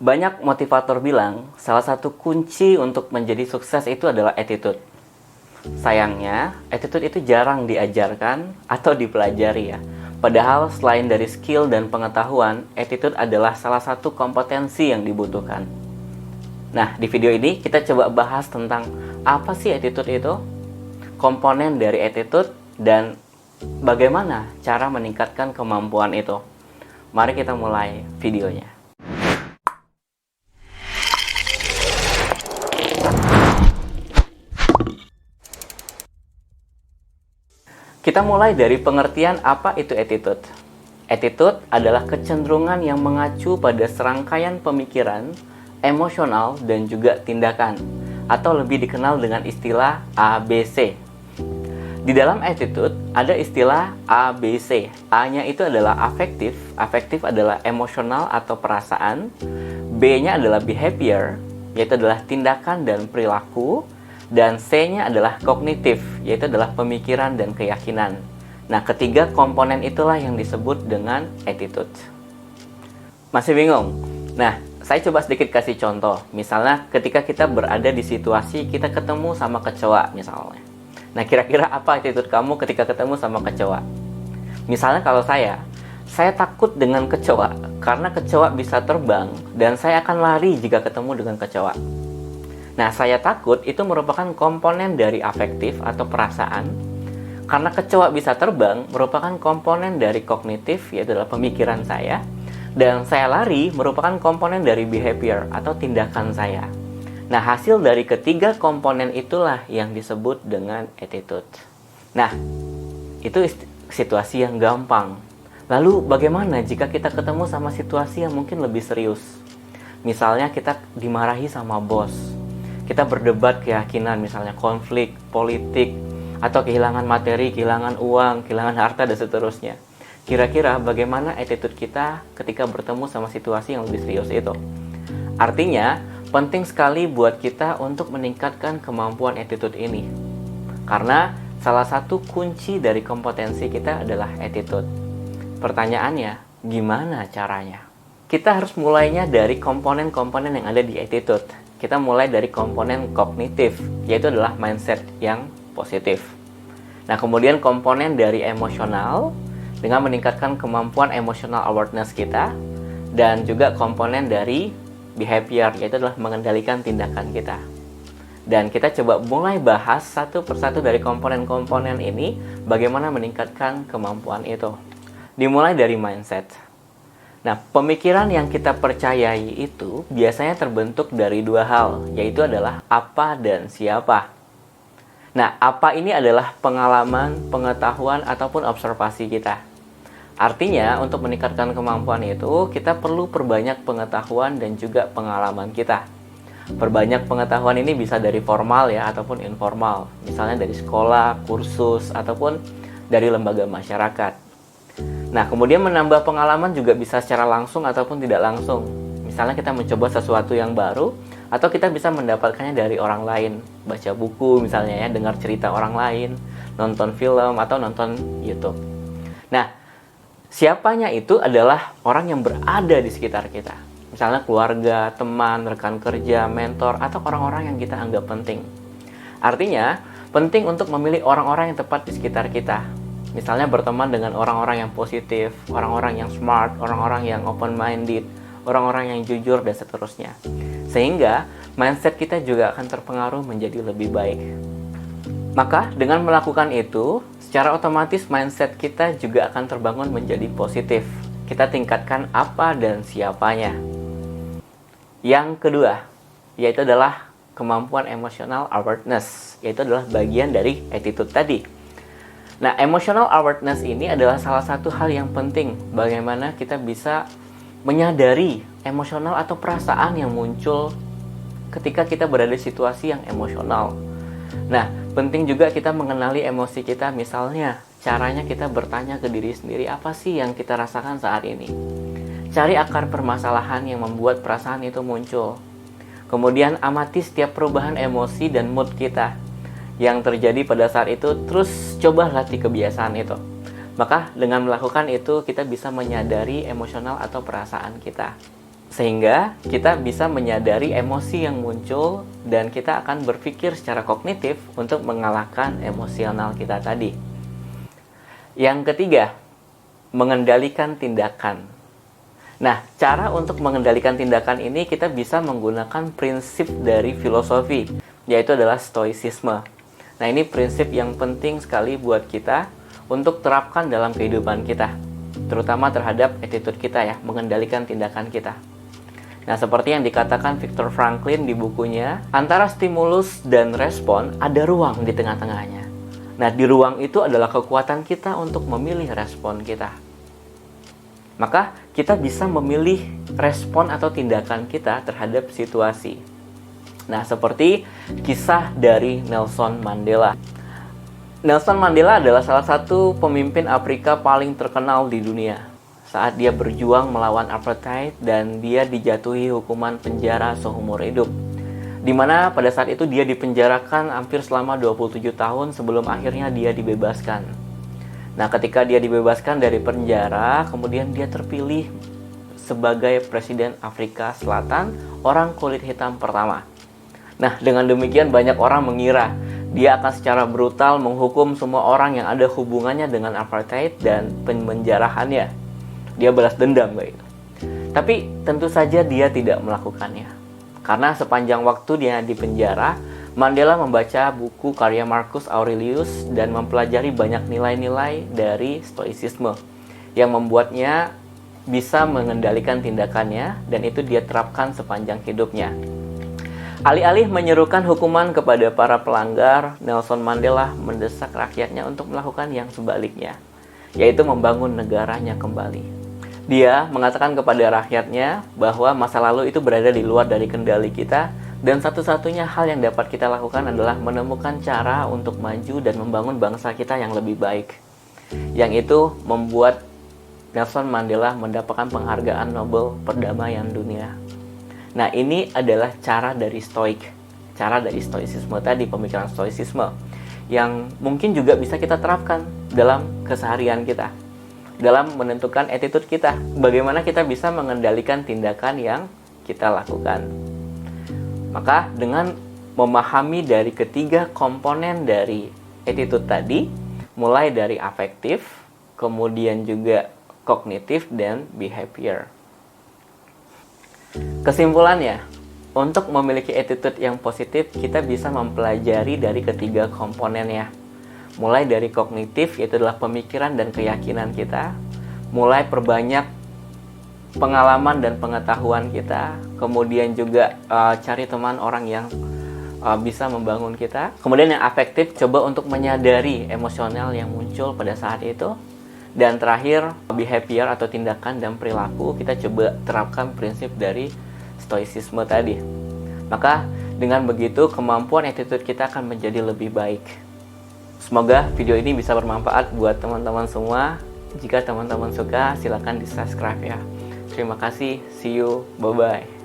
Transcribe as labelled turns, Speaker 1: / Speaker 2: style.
Speaker 1: Banyak motivator bilang, salah satu kunci untuk menjadi sukses itu adalah attitude. Sayangnya, attitude itu jarang diajarkan atau dipelajari ya. Padahal selain dari skill dan pengetahuan, attitude adalah salah satu kompetensi yang dibutuhkan. Nah, di video ini kita coba bahas tentang apa sih attitude itu, komponen dari attitude, dan bagaimana cara meningkatkan kemampuan itu. Mari kita mulai videonya. Kita mulai dari pengertian apa itu attitude. Attitude adalah kecenderungan yang mengacu pada serangkaian pemikiran, emosional, dan juga tindakan, atau lebih dikenal dengan istilah ABC. Di dalam attitude ada istilah ABC. A-nya itu adalah afektif, afektif adalah emosional atau perasaan. B-nya adalah behavior, yaitu adalah tindakan dan perilaku. Dan C-nya adalah kognitif, yaitu adalah pemikiran dan keyakinan. Nah, ketiga komponen itulah yang disebut dengan attitude. Masih bingung? Nah, saya coba sedikit kasih contoh. Misalnya ketika kita berada di situasi kita ketemu sama kecoa misalnya. Nah, kira-kira apa attitude kamu ketika ketemu sama kecoa? Misalnya kalau saya takut dengan kecoa karena kecoa bisa terbang dan saya akan lari jika ketemu dengan kecoa. Nah, saya takut itu merupakan komponen dari afektif atau perasaan. Karena kecoa bisa terbang merupakan komponen dari kognitif, yaitu adalah pemikiran saya. Dan saya lari merupakan komponen dari behavior atau tindakan saya. Nah, hasil dari ketiga komponen itulah yang disebut dengan attitude. Nah, itu situasi yang gampang. Lalu bagaimana jika kita ketemu sama situasi yang mungkin lebih serius? Misalnya kita dimarahi sama bos. Kita berdebat keyakinan, misalnya konflik, politik, atau kehilangan materi, kehilangan uang, kehilangan harta, dan seterusnya. Kira-kira bagaimana attitude kita ketika bertemu sama situasi yang lebih serius itu? Artinya, penting sekali buat kita untuk meningkatkan kemampuan attitude ini. Karena salah satu kunci dari kompetensi kita adalah attitude. Pertanyaannya, gimana caranya? Kita harus mulainya dari komponen-komponen yang ada di attitude. Kita mulai dari komponen kognitif, yaitu adalah mindset yang positif. Nah, kemudian komponen dari emosional, dengan meningkatkan kemampuan emotional awareness kita, dan juga komponen dari behavior, yaitu adalah mengendalikan tindakan kita. Dan kita coba mulai bahas satu persatu dari komponen-komponen ini, bagaimana meningkatkan kemampuan itu. Dimulai dari mindset. Nah, pemikiran yang kita percayai itu biasanya terbentuk dari dua hal, yaitu adalah apa dan siapa. Nah, apa ini adalah pengalaman, pengetahuan, ataupun observasi kita. Artinya, untuk meningkatkan kemampuan itu, kita perlu perbanyak pengetahuan dan juga pengalaman kita. Perbanyak pengetahuan ini bisa dari formal ya, ataupun informal. Misalnya dari sekolah, kursus, ataupun dari lembaga masyarakat. Nah, kemudian menambah pengalaman juga bisa secara langsung ataupun tidak langsung. Misalnya kita mencoba sesuatu yang baru, atau kita bisa mendapatkannya dari orang lain. Baca buku misalnya ya, dengar cerita orang lain, nonton film, atau nonton YouTube. Nah, siapanya itu adalah orang yang berada di sekitar kita. Misalnya keluarga, teman, rekan kerja, mentor, atau orang-orang yang kita anggap penting. Artinya, penting untuk memilih orang-orang yang tepat di sekitar kita. Misalnya berteman dengan orang-orang yang positif, orang-orang yang smart, orang-orang yang open-minded, orang-orang yang jujur, dan seterusnya. Sehingga mindset kita juga akan terpengaruh menjadi lebih baik. Maka dengan melakukan itu, secara otomatis mindset kita juga akan terbangun menjadi positif. Kita tingkatkan apa dan siapanya. Yang kedua, yaitu adalah kemampuan emotional awareness, yaitu adalah bagian dari attitude tadi. Nah, emotional awareness ini adalah salah satu hal yang penting bagaimana kita bisa menyadari emosional atau perasaan yang muncul ketika kita berada di situasi yang emosional. Nah, penting juga kita mengenali emosi kita, misalnya caranya kita bertanya ke diri sendiri, apa sih yang kita rasakan saat ini? Cari akar permasalahan yang membuat perasaan itu muncul. Kemudian amati setiap perubahan emosi dan mood kita yang terjadi pada saat itu, terus coba latih kebiasaan itu. Maka dengan melakukan itu kita bisa menyadari emosional atau perasaan kita. Sehingga kita bisa menyadari emosi yang muncul dan kita akan berpikir secara kognitif untuk mengalahkan emosional kita tadi. Yang ketiga, mengendalikan tindakan. Nah, cara untuk mengendalikan tindakan ini kita bisa menggunakan prinsip dari filosofi, yaitu adalah stoicisme. Nah, ini prinsip yang penting sekali buat kita untuk terapkan dalam kehidupan kita, terutama terhadap attitude kita ya, mengendalikan tindakan kita. Nah, seperti yang dikatakan Viktor Frankl di bukunya, antara stimulus dan respon ada ruang di tengah-tengahnya. Nah, di ruang itu adalah kekuatan kita untuk memilih respon kita. Maka, kita bisa memilih respon atau tindakan kita terhadap situasi. Nah, seperti kisah dari Nelson Mandela. Nelson Mandela adalah salah satu pemimpin Afrika paling terkenal di dunia saat dia berjuang melawan apartheid dan dia dijatuhi hukuman penjara seumur hidup. Di mana pada saat itu dia dipenjarakan hampir selama 27 tahun sebelum akhirnya dia dibebaskan. Nah, ketika dia dibebaskan dari penjara, kemudian dia terpilih sebagai Presiden Afrika Selatan, orang kulit hitam pertama. Nah, dengan demikian banyak orang mengira dia akan secara brutal menghukum semua orang yang ada hubungannya dengan apartheid dan pemenjarahannya. Dia balas dendam kayak gitu. Tapi tentu saja dia tidak melakukannya. Karena sepanjang waktu dia di penjara, Mandela membaca buku karya Marcus Aurelius dan mempelajari banyak nilai-nilai dari stoicisme yang membuatnya bisa mengendalikan tindakannya dan itu dia terapkan sepanjang hidupnya. Alih-alih menyerukan hukuman kepada para pelanggar, Nelson Mandela mendesak rakyatnya untuk melakukan yang sebaliknya, yaitu membangun negaranya kembali. Dia mengatakan kepada rakyatnya bahwa masa lalu itu berada di luar dari kendali kita dan satu-satunya hal yang dapat kita lakukan adalah menemukan cara untuk maju dan membangun bangsa kita yang lebih baik. Yang itu membuat Nelson Mandela mendapatkan penghargaan Nobel Perdamaian Dunia. Nah, ini adalah cara dari stoik, cara dari stoicisme tadi, pemikiran stoicisme yang mungkin juga bisa kita terapkan dalam keseharian kita, dalam menentukan attitude kita, bagaimana kita bisa mengendalikan tindakan yang kita lakukan. Maka dengan memahami dari ketiga komponen dari attitude tadi, mulai dari afektif, kemudian juga kognitif, dan behavior. Kesimpulannya, untuk memiliki attitude yang positif, kita bisa mempelajari dari ketiga komponennya. Mulai dari kognitif, yaitu adalah pemikiran dan keyakinan kita. Mulai perbanyak pengalaman dan pengetahuan kita. Kemudian juga cari teman orang yang bisa membangun kita. Kemudian yang afektif, coba untuk menyadari emosional yang muncul pada saat itu. Dan terakhir, behavior atau tindakan dan perilaku, kita coba terapkan prinsip dari stoicisme tadi. Maka dengan begitu, kemampuan attitude kita akan menjadi lebih baik. Semoga video ini bisa bermanfaat buat teman-teman semua. Jika teman-teman suka, silakan di subscribe ya. Terima kasih, see you, bye-bye.